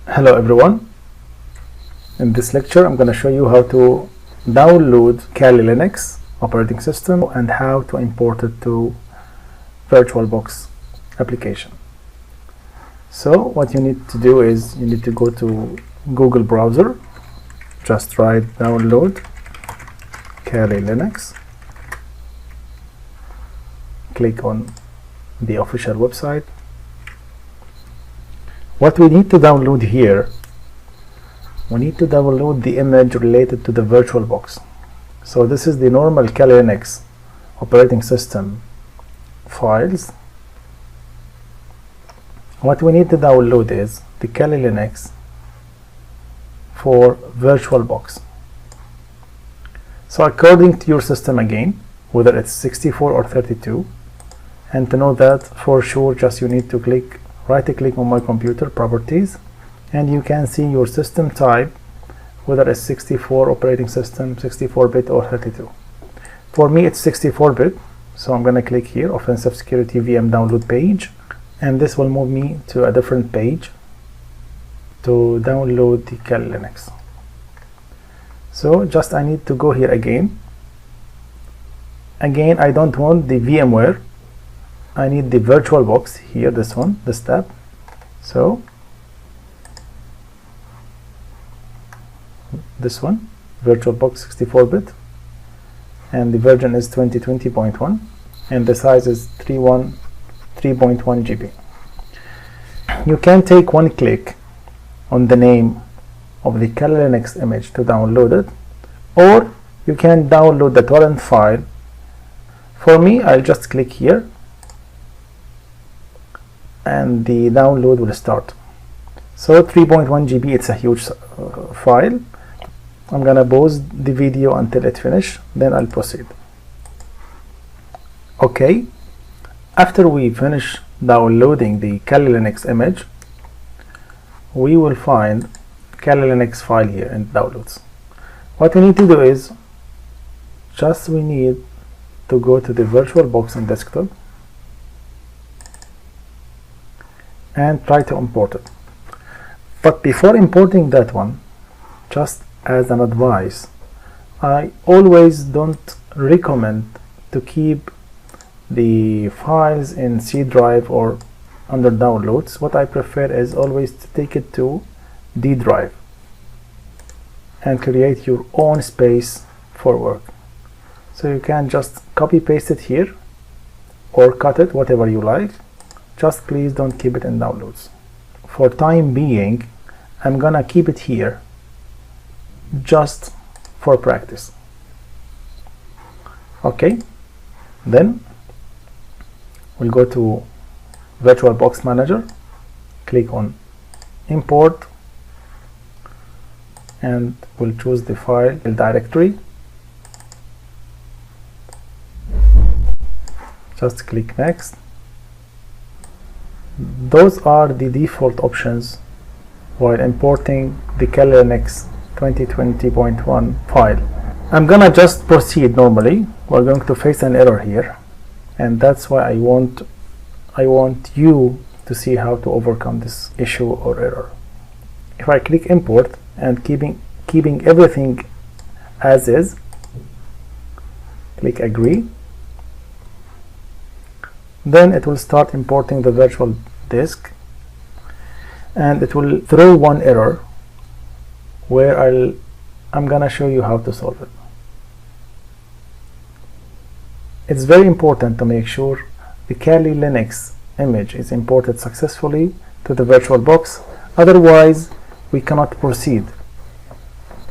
Hello everyone. In this lecture I'm going to show you how to download Kali Linux operating system and how to import it to VirtualBox application. So what you need to do is you need to go to Google browser, just write download Kali Linux, click on the official website. What we need to download here, we need to download the image related to the VirtualBox. So this is the normal Kali Linux operating system files. What we need to download is the Kali Linux for VirtualBox. So according to your system again, whether it's 64 or 32, and to know that for sure, just you need to right click on my computer properties, and you can see your system type, whether it's 64 operating system, 64-bit or 32. For me it's 64-bit, so I'm going to click here, offensive security VM download page, and this will move me to a different page to download the Kali Linux. So just I need to go here again. I don't want the VMware, I need the VirtualBox here, this one, this tab. So this one, VirtualBox 64-bit, and the version is 2020.1, and the size is 3.1 GB. You can take one click on the name of the Kali Linux image to download it, or you can download the torrent file. For me, I'll just click here and the download will start. So 3.1 GB, it's a huge file. I'm gonna pause the video until it finishes, then I'll proceed. Okay, after we finish downloading the Kali Linux image, we will find Kali Linux file here in downloads. What we need to do is we need to go to the VirtualBox on desktop and try to import it. But before importing that one, just as an advice, I always don't recommend to keep the files in C drive or under downloads. What I prefer is always to take it to D drive and create your own space for work. So you can just copy paste it here or cut it, whatever you like. Just please don't keep it in downloads. For time being, I'm gonna keep it here just for practice. Okay, then we'll go to VirtualBox Manager, click on import, and we'll choose the file directory. Just click next. Those are the default options while importing the Kali Linux 2020.1 file. I'm gonna just proceed normally. We're going to face an error here, and that's why I want you to see how to overcome this issue or error. If I click import and keeping everything as is, click agree, then it will start importing the virtual disk, and it will throw one error where I'm gonna show you how to solve it. It's very important to make sure the Kali Linux image is imported successfully to the VirtualBox, otherwise we cannot proceed,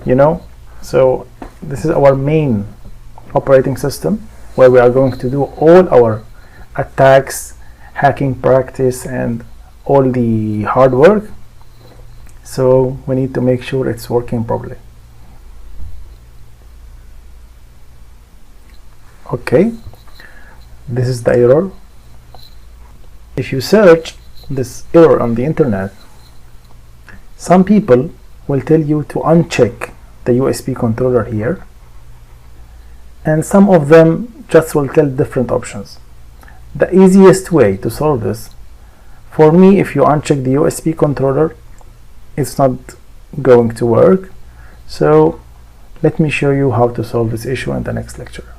you know. So this is our main operating system where we are going to do all our attacks, hacking practice, and all the hard work. So we need to make sure it's working properly. Okay, this is the error. If you search this error on the internet, some people will tell you to uncheck the USB controller here, and some of them just will tell different options. The easiest way to solve this, for me, if you uncheck the USB controller, it's not going to work. So let me show you how to solve this issue in the next lecture.